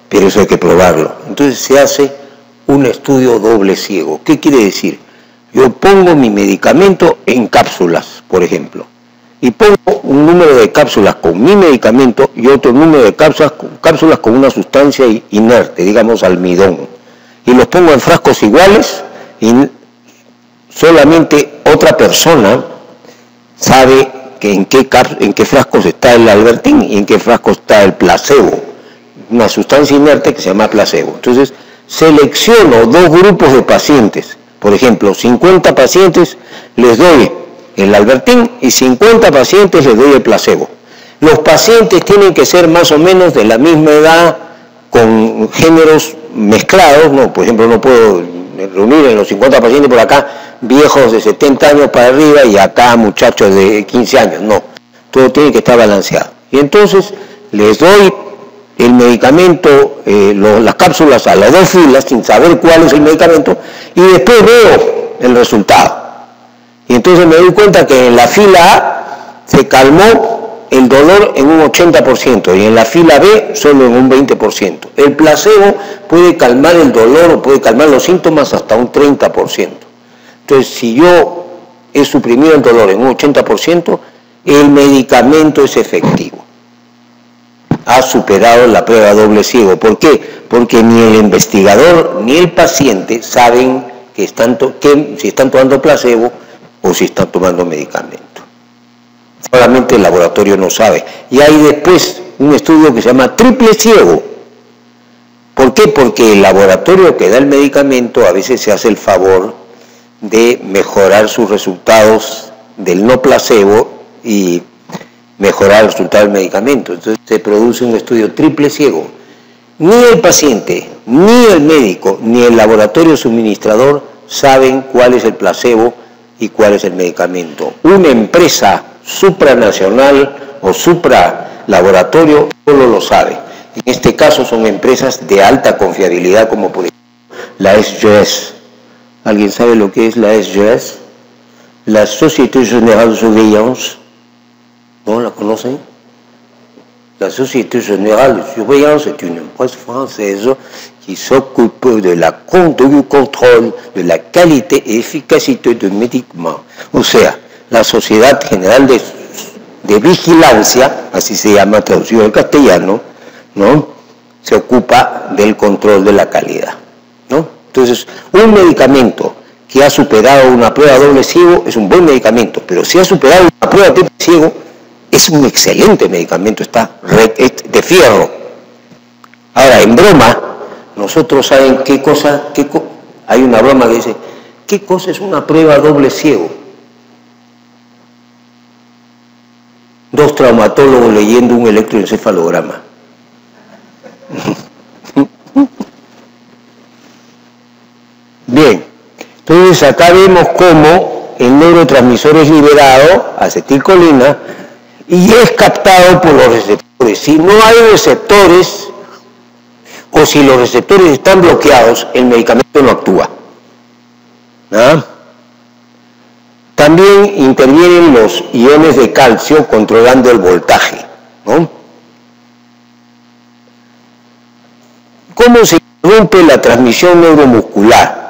[SPEAKER 1] pero eso hay que probarlo. Entonces se hace un estudio doble ciego. ¿Qué quiere decir? Yo pongo mi medicamento en cápsulas, por ejemplo, y pongo un número de cápsulas con mi medicamento y otro número de cápsulas con una sustancia inerte, digamos almidón, y los pongo en frascos iguales, y solamente otra persona sabe en qué frascos está el Albertín y en qué frasco está el placebo, una sustancia inerte que se llama placebo. Entonces, selecciono dos grupos de pacientes, por ejemplo, 50 pacientes les doy el Albertín y 50 pacientes les doy el placebo. Los pacientes tienen que ser más o menos de la misma edad, con géneros mezclados, ¿no? Por ejemplo, no puedo reunir en los 50 pacientes por acá viejos de 70 años para arriba y acá muchachos de 15 años, no. Todo tiene que estar balanceado. Y entonces les doy el medicamento, las cápsulas a las dos filas sin saber cuál es el medicamento y después veo el resultado. Y entonces me doy cuenta que en la fila A se calmó el dolor en un 80% y en la fila B solo en un 20%. El placebo puede calmar el dolor o puede calmar los síntomas hasta un 30%. Entonces, si yo he suprimido el dolor en un 80%, el medicamento es efectivo. Ha superado la prueba doble ciego. ¿Por qué? Porque ni el investigador ni el paciente saben si están tomando placebo o si están tomando medicamento. Solamente el laboratorio no sabe. Y hay después un estudio que se llama triple ciego. ¿Por qué? Porque el laboratorio que da el medicamento a veces se hace el favor de mejorar sus resultados del no placebo y mejorar el resultado del medicamento. Entonces se produce un estudio triple ciego. Ni el paciente, ni el médico, ni el laboratorio suministrador saben cuál es el placebo y cuál es el medicamento. Una empresa supranacional o supralaboratorio solo lo sabe. En este caso son empresas de alta confiabilidad como por ejemplo la SGS. ¿Alguien sabe lo que es la SGS? La Société Générale de Surveillance. ¿No la conocen? La Société Générale de Surveillance est une empresa française qui s'occupe de la du contrôle de la qualité et efficacité de médicaments. O sea, la Sociedad General de Vigilancia, así se llama traducido al castellano, ¿no? Se ocupa del control de la calidad, ¿no? Entonces, un medicamento que ha superado una prueba doble ciego es un buen medicamento, pero si ha superado una prueba triple ciego, es un excelente medicamento, está de fierro. Ahora, en broma, nosotros saben hay una broma que dice, ¿qué cosa es una prueba doble ciego? Dos traumatólogos leyendo un electroencefalograma. Bien, entonces acá vemos cómo el neurotransmisor es liberado, acetilcolina, y es captado por los receptores. Si no hay receptores, o si los receptores están bloqueados, el medicamento no actúa. ¿Ah? También intervienen los iones de calcio controlando el voltaje, ¿no? ¿Cómo se interrumpe la transmisión neuromuscular?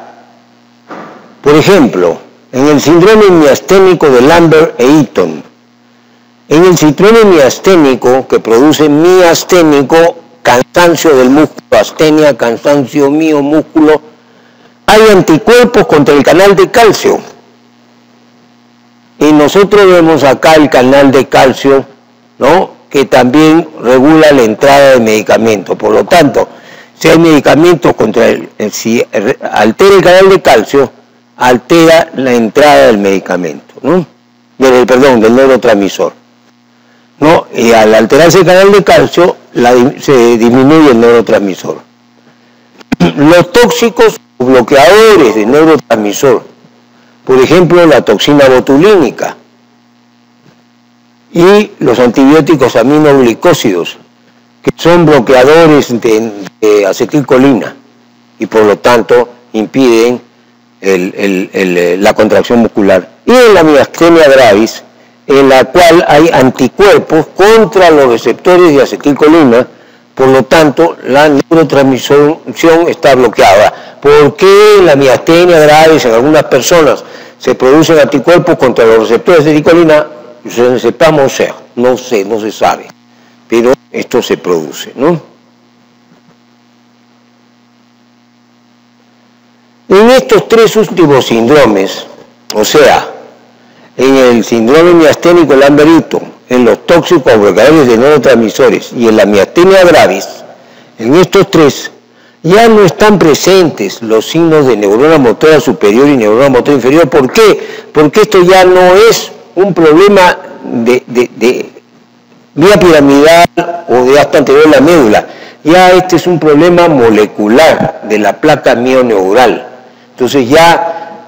[SPEAKER 1] Por ejemplo, en el síndrome miasténico de Lambert e Eaton. En el síndrome miasténico, que produce miasténico, cansancio del músculo, astenia, cansancio mío, músculo, hay anticuerpos contra el canal de calcio. Y nosotros vemos acá el canal de calcio, ¿no?, que también regula la entrada de medicamentos. Por lo tanto, si hay medicamentos si altera el canal de calcio, altera la entrada del medicamento, ¿no? Del neurotransmisor, ¿no? Y al alterarse el canal de calcio, se disminuye el neurotransmisor. Los tóxicos bloqueadores del neurotransmisor, por ejemplo, la toxina botulínica y los antibióticos aminoglicósidos, que son bloqueadores de acetilcolina y por lo tanto impiden la contracción muscular. Y en la miastenia gravis, en la cual hay anticuerpos contra los receptores de acetilcolina, por lo tanto la neurotransmisión está bloqueada. ¿Por qué en la miastenia gravis en algunas personas se producen anticuerpos contra los receptores de acetilcolina? No se sabe, pero esto se produce, ¿no? En estos tres últimos síndromes, o sea, en el síndrome miasténico Lamberito, en los tóxicos bloqueadores de neurotransmisores y en la miastenia gravis, en estos tres, ya no están presentes los signos de neurona motora superior y neurona motora inferior. ¿Por qué? Porque esto ya no es un problema de vía piramidal o de hasta anterior a la médula. Ya este es un problema molecular de la placa mioneural. Entonces ya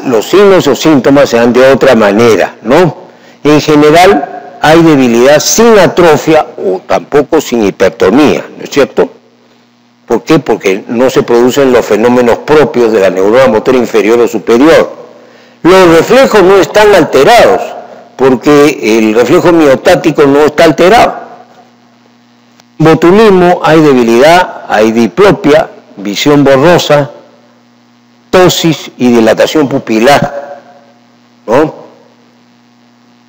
[SPEAKER 1] los signos o síntomas se dan de otra manera, ¿no? En general hay debilidad sin atrofia o tampoco sin hipertonía, ¿no es cierto? ¿Por qué? Porque no se producen los fenómenos propios de la neurona motora inferior o superior. Los reflejos no están alterados, porque el reflejo miotático no está alterado. Botulismo, hay debilidad, hay diplopia, visión borrosa, ptosis y dilatación pupilar, ¿no?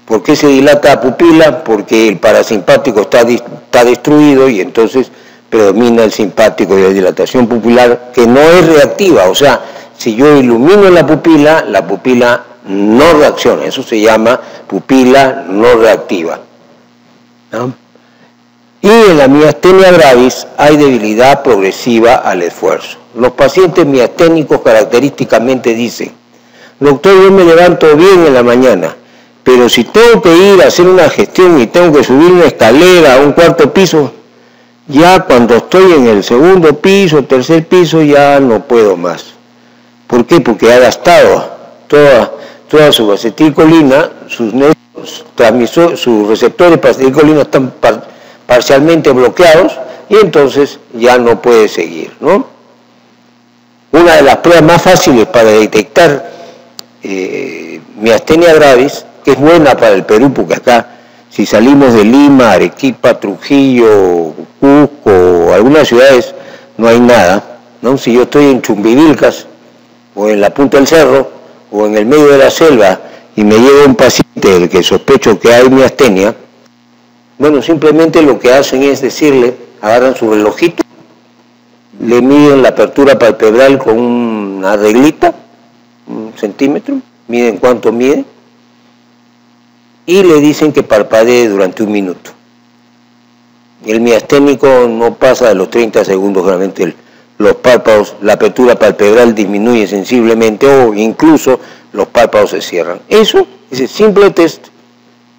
[SPEAKER 1] ¿Por qué se dilata la pupila? Porque el parasimpático está destruido y entonces predomina el simpático y la dilatación pupilar, que no es reactiva. O sea, si yo ilumino la pupila no reacciona. Eso se llama pupila no reactiva, ¿no? Y en la miastenia gravis hay debilidad progresiva al esfuerzo. Los pacientes miasténicos característicamente dicen: doctor, yo me levanto bien en la mañana, pero si tengo que ir a hacer una gestión y tengo que subir una escalera a un cuarto piso, ya cuando estoy en el segundo piso, tercer piso, ya no puedo más. ¿Por qué? Porque ha gastado toda su acetilcolina, sus receptores para acetilcolina están parcialmente bloqueados y entonces ya no puede seguir, ¿no? Una de las pruebas más fáciles para detectar miastenia gravis, que es buena para el Perú, porque acá, si salimos de Lima, Arequipa, Trujillo, Cusco o algunas ciudades, no hay nada, ¿no? Si yo estoy en Chumbivilcas o en la punta del cerro o en el medio de la selva y me llega un paciente del que sospecho que hay miastenia, bueno, simplemente lo que hacen es decirle, agarran su relojito, le miden la apertura palpebral con una reglita, 1 centímetro, miden cuánto mide, y le dicen que parpadee durante 1 minuto. El miasténico no pasa de los 30 segundos, realmente los párpados, la apertura palpebral disminuye sensiblemente o incluso los párpados se cierran. Eso, ese simple test,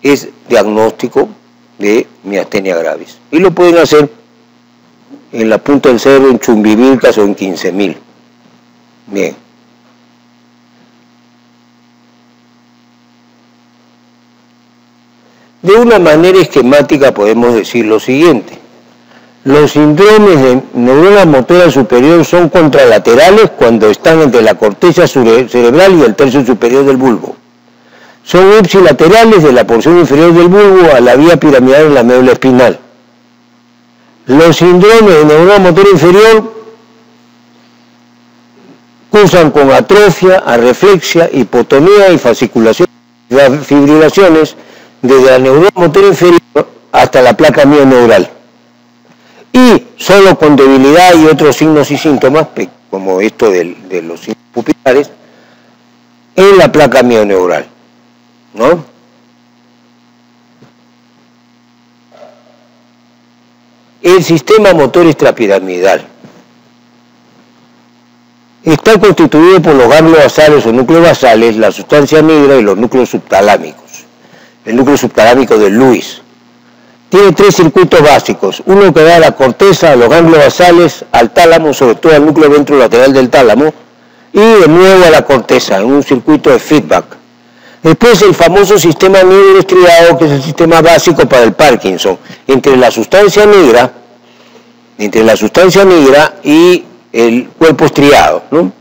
[SPEAKER 1] es diagnóstico de miastenia gravis. Y lo pueden hacer en la punta del cerro, en Chumbivilcas o en 15.000. Bien. De una manera esquemática podemos decir lo siguiente: los síndromes de neurona motora superior son contralaterales cuando están entre la corteza cerebral y el tercio superior del bulbo. Son ipsilaterales de la porción inferior del bulbo a la vía piramidal en la médula espinal. Los síndromes de neurona motora inferior cursan con atrofia, arreflexia, hipotonía y fasciculación, fibrilaciones desde la neurona motora inferior hasta la placa mioneural. Y solo con debilidad y otros signos y síntomas, como esto de los signos pupilares, en la placa mioneural, ¿no? El sistema motor extrapiramidal está constituido por los ganglios basales o núcleos basales, la sustancia negra y los núcleos subtalámicos. El núcleo subtalámico de Lewis tiene 3 circuitos básicos: uno que da a la corteza, a los ganglios basales, al tálamo, sobre todo al núcleo ventrolateral del tálamo, y de nuevo a la corteza, en un circuito de feedback. Después el famoso sistema negro estriado, que es el sistema básico para el Parkinson, entre la sustancia negra y el cuerpo estriado, ¿no?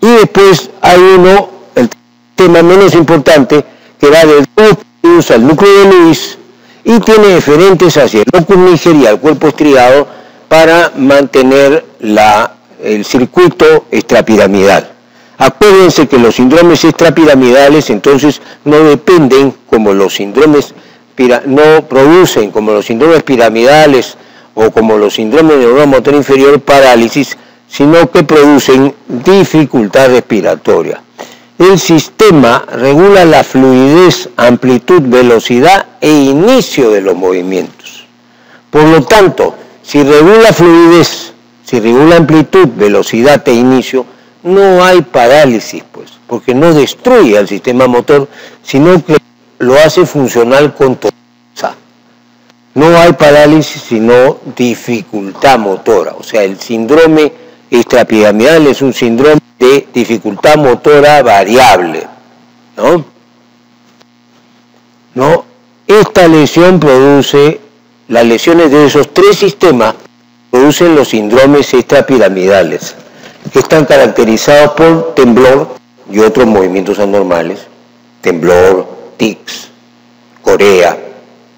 [SPEAKER 1] Y después hay uno, el tema menos importante, que va del locus al núcleo de Lewis y tiene deferentes hacia el locus niger y al cuerpo estriado para mantener el circuito extrapiramidal. Acuérdense que los síndromes extrapiramidales entonces no dependen como los síndromes, no producen como los síndromes piramidales o como los síndromes de neurona motora inferior parálisis, sino que producen dificultad respiratoria. el sistema regula la fluidez, amplitud, velocidad e inicio de los movimientos. Por lo tanto, si regula fluidez, si regula amplitud, velocidad e inicio, no hay parálisis, pues, porque no destruye al sistema motor, sino que lo hace funcional con torpeza. No hay parálisis, sino dificultad motora. O sea, el síndrome extrapiramidal es un síndrome de dificultad motora variable, ¿no? Esta lesión produce, las lesiones de esos tres sistemas producen los síndromes extrapiramidales, que están caracterizados por temblor y otros movimientos anormales, temblor, tics, corea,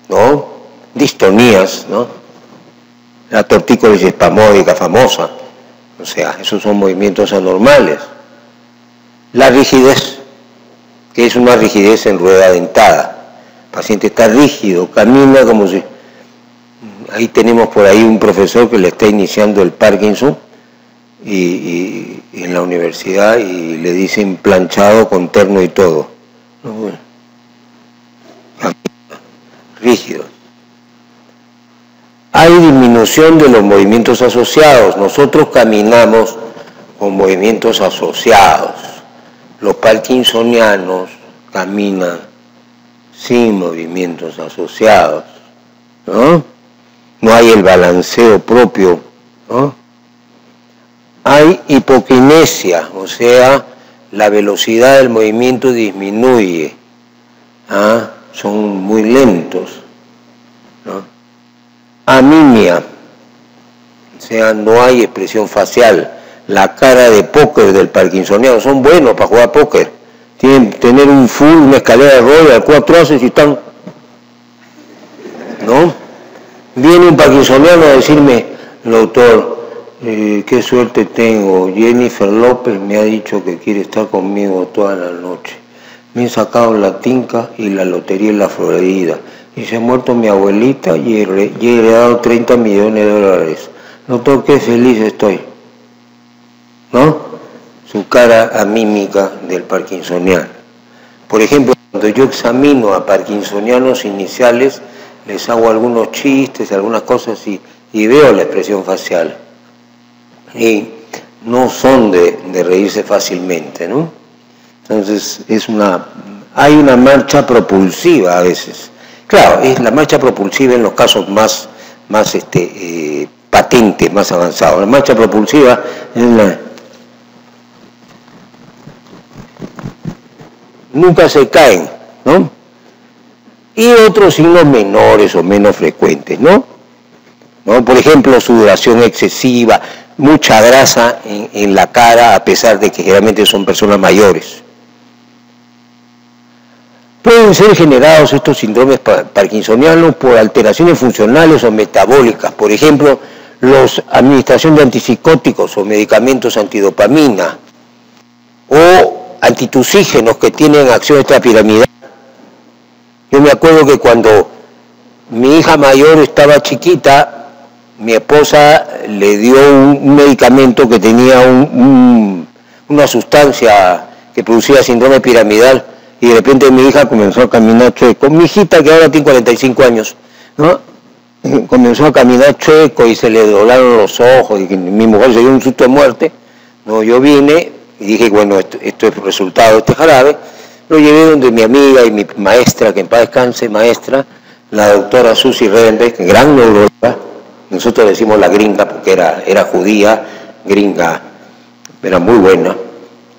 [SPEAKER 1] ¿no? Distonías, ¿no? La tortícolis espasmódica famosa, o sea, esos son movimientos anormales. La rigidez, que es una rigidez en rueda dentada. El paciente está rígido, camina como si... Ahí tenemos por ahí un profesor que le está iniciando el Parkinson y en la universidad y le dicen planchado con terno y todo. Bueno, rígido. Hay disminución de los movimientos asociados. Nosotros caminamos con movimientos asociados. Los parkinsonianos caminan sin movimientos asociados, ¿no? No hay el balanceo propio, ¿no? Hay hipoquinesia, o sea, la velocidad del movimiento disminuye, ¿ah? Son muy lentos, ¿no? Amimia, o sea, no hay expresión facial. La cara de póker del parkinsoniano, son buenos para jugar póker. Tienen que tener un full, una escalera de Royal, 4 haces y están, ¿no? Viene un parkinsoniano a decirme, doctor, qué suerte tengo, Jennifer López me ha dicho que quiere estar conmigo toda la noche. Me he sacado la tinca y la lotería en la Florida. Y se ha muerto mi abuelita y he heredado 30 millones de dólares. Doctor, qué feliz estoy, ¿no? Su cara amímica del parkinsoniano. Por ejemplo, cuando yo examino a parkinsonianos iniciales, les hago algunos chistes, algunas cosas y veo la expresión facial. Y no son de reírse fácilmente, ¿no? Entonces, hay una marcha propulsiva a veces. Claro, es la marcha propulsiva en los casos más patentes, más avanzados. La marcha propulsiva es nunca se caen, ¿no? Y otros signos menores o menos frecuentes, ¿no? Por ejemplo, sudoración excesiva, mucha grasa en la cara, a pesar de que generalmente son personas mayores. Pueden ser generados estos síndromes parkinsonianos por alteraciones funcionales o metabólicas, por ejemplo, administración de antipsicóticos o medicamentos antidopamina, o antitusígenos que tienen acción extrapiramidal. Yo me acuerdo que cuando mi hija mayor estaba chiquita, mi esposa le dio un medicamento que tenía una sustancia que producía síndrome piramidal, y de repente mi hija comenzó a caminar chueco. Mi hijita, que ahora tiene 45 años, ¿no? Comenzó a caminar chueco y se le doblaron los ojos, y mi mujer se dio un susto de muerte. No, yo vine y dije, bueno, esto es resultado de este jarabe. Lo llevé donde mi amiga y mi maestra, que en paz descanse, maestra, la doctora Susie Redenbeck, gran neuróloga. Nosotros le decimos la gringa porque era judía, gringa, era muy buena.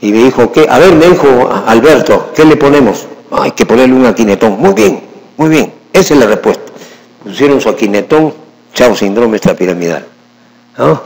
[SPEAKER 1] Y me dijo, ¿qué? A ver, me dijo Alberto, ¿qué le ponemos? Hay que ponerle un aquinetón. Muy bien, esa es la respuesta. Pusieron su aquinetón, chao, síndrome extrapiramidal, ¿no?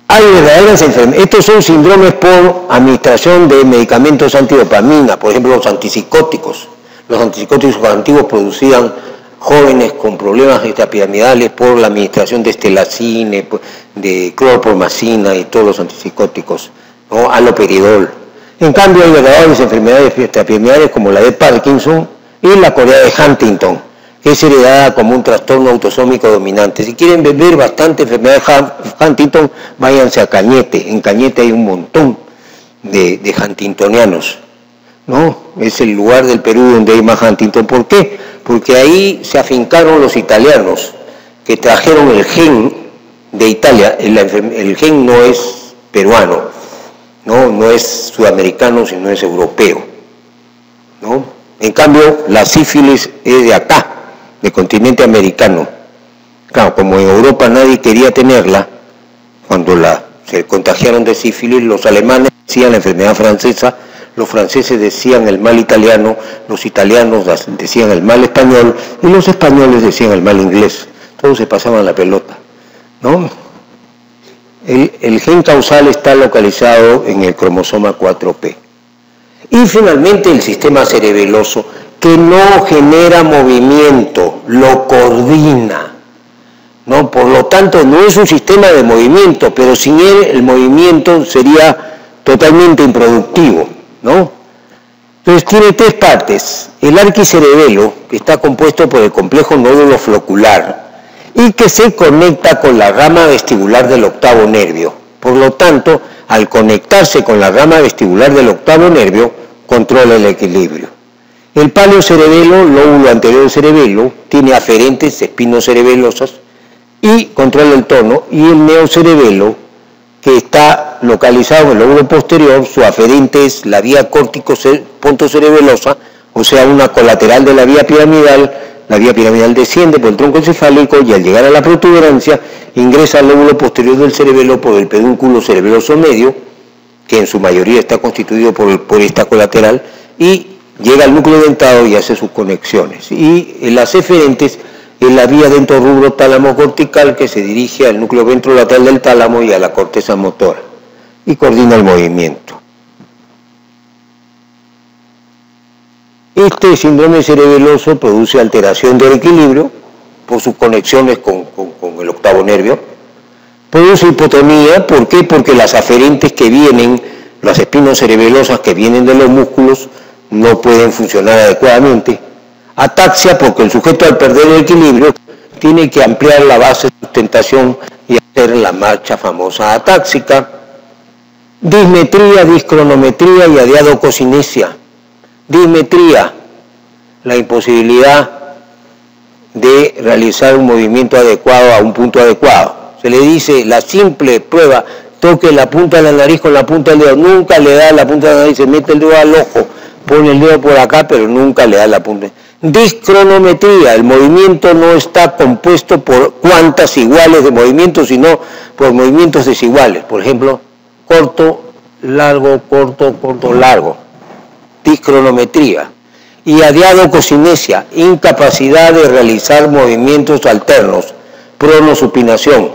[SPEAKER 1] Hay verdaderas enfermedades. Estos son síndromes por administración de medicamentos antidopamina, por ejemplo, los antipsicóticos. Los antipsicóticos antiguos producían jóvenes con problemas extrapiramidales por la administración de estelacine, de clorpromacina y todos los antipsicóticos, ¿no? Haloperidol. En cambio, hay verdaderas enfermedades extrapiramidales como la de Parkinson y la corea de Huntington, que es heredada como un trastorno autosómico dominante. Si quieren ver bastante enfermedad de Huntington, váyanse a Cañete. En Cañete hay un montón de huntingtonianos, ¿no? Es el lugar del Perú donde hay más Huntington. ¿Por qué? Porque ahí se afincaron los italianos que trajeron el gen de Italia. El gen no es peruano, no es sudamericano, sino es europeo, ¿no? En cambio, la sífilis es de acá, del continente americano. Claro, como en Europa nadie quería tenerla, cuando se contagiaron de sífilis, los alemanes decían la enfermedad francesa, los franceses decían el mal italiano, los italianos decían el mal español y los españoles decían el mal inglés. Todos se pasaban la pelota, ¿no? El gen causal está localizado en el cromosoma 4P. Y finalmente el sistema cerebeloso, que no genera movimiento, lo coordina, ¿no? Por lo tanto, no es un sistema de movimiento, pero sin él el movimiento sería totalmente improductivo, ¿no? Entonces tiene tres partes. El arquicerebelo, que está compuesto por el complejo nódulo flocular y que se conecta con la rama vestibular del octavo nervio. Por lo tanto, al conectarse con la rama vestibular del octavo nervio, controla el equilibrio. El paleocerebelo, lóbulo anterior del cerebelo, tiene aferentes espinos cerebelosas y controla el tono, y el neocerebelo, que está localizado en el lóbulo posterior, su aferente es la vía córtico-pontocerebelosa, o sea, una colateral de la vía piramidal. La vía piramidal desciende por el tronco encefálico y al llegar a la protuberancia ingresa al lóbulo posterior del cerebelo por el pedúnculo cerebeloso medio, que en su mayoría está constituido por esta colateral, y llega al núcleo dentado y hace sus conexiones. Y las eferentes es la vía dentorrubro tálamo cortical, que se dirige al núcleo ventrolateral del tálamo y a la corteza motora y coordina el movimiento. Este síndrome cerebeloso produce alteración del equilibrio por sus conexiones con el octavo nervio. Produce hipotonía, ¿por qué? Porque las aferentes que vienen, las espinas cerebelosas que vienen de los músculos, no pueden funcionar adecuadamente. Ataxia, porque el sujeto al perder el equilibrio tiene que ampliar la base de sustentación y hacer la marcha famosa atáxica. Dismetría, discronometría y adiadococinesia. Dismetría, la imposibilidad de realizar un movimiento adecuado a un punto adecuado. Se le dice la simple prueba, toque la punta de la nariz con la punta del dedo, nunca le da la punta de la nariz, se mete el dedo al ojo, pone el dedo por acá, pero nunca le da la punta. Discronometría, el movimiento no está compuesto por cuantas iguales de movimientos, sino por movimientos desiguales. Por ejemplo, corto, largo, corto, corto, largo. Discronometría. Y adiadococinesia, incapacidad de realizar movimientos alternos, pronosupinación.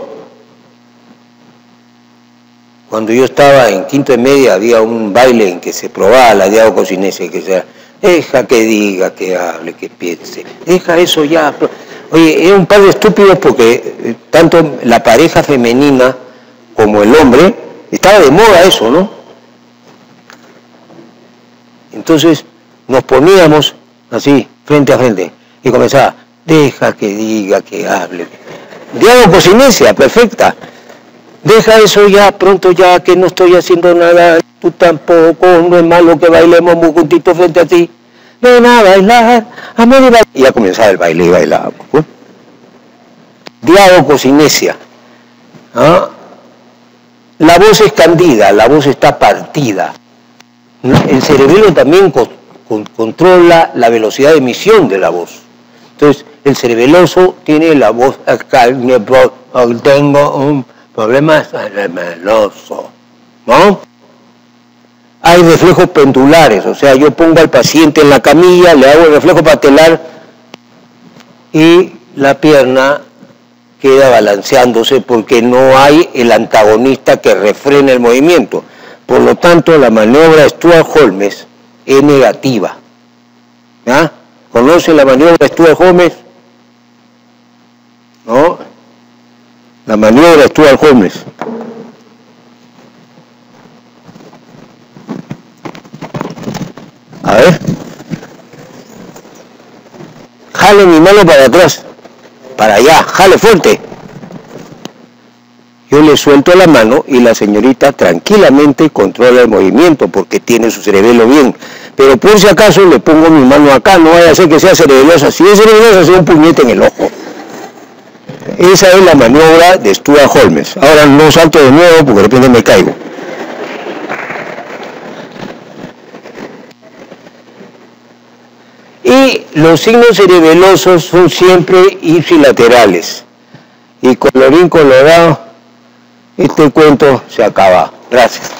[SPEAKER 1] Cuando yo estaba en quinto de media había un baile en que se probaba la adiadococinesia, que sea, deja que diga, que hable, que piense, deja eso ya. Oye, era un par de estúpidos porque tanto la pareja femenina como el hombre, estaba de moda eso, ¿no? Entonces nos poníamos así, frente a frente, y comenzaba, deja que diga, que hable. Adiadococinesia, perfecta. Deja eso ya, pronto ya, que no estoy haciendo nada, tú tampoco, no es malo que bailemos muy juntitos frente a ti. Ven a bailar, amor y bailar. Y ya comenzaba el baile y bailábamos. Adiadococinesia. ¿Ah? La voz es candida, la voz está partida. El cerebelo también controla la velocidad de emisión de la voz. Entonces, el cerebeloso tiene la voz, tengo un problema cerebeloso, ¿no? Hay reflejos pendulares, o sea, yo pongo al paciente en la camilla, le hago el reflejo patelar y la pierna queda balanceándose porque no hay el antagonista que refrene el movimiento. Por lo tanto, la maniobra Stuart-Holmes es negativa. ¿Ya? ¿Conoce la maniobra Stuart-Holmes? ¿No? La maniobra Stuart-Holmes. A ver. Jale mi mano para atrás. Para allá. Jale fuerte. Yo le suelto la mano y la señorita tranquilamente controla el movimiento porque tiene su cerebelo bien. Pero por si acaso le pongo mi mano acá, no vaya a ser que sea cerebelosa. Si es cerebelosa, sea un puñete en el ojo. Esa es la maniobra de Stuart Holmes. Ahora no salto de nuevo porque de repente me caigo. Y los signos cerebelosos son siempre ipsilaterales. Y colorín colorado, este cuento se acaba. Gracias.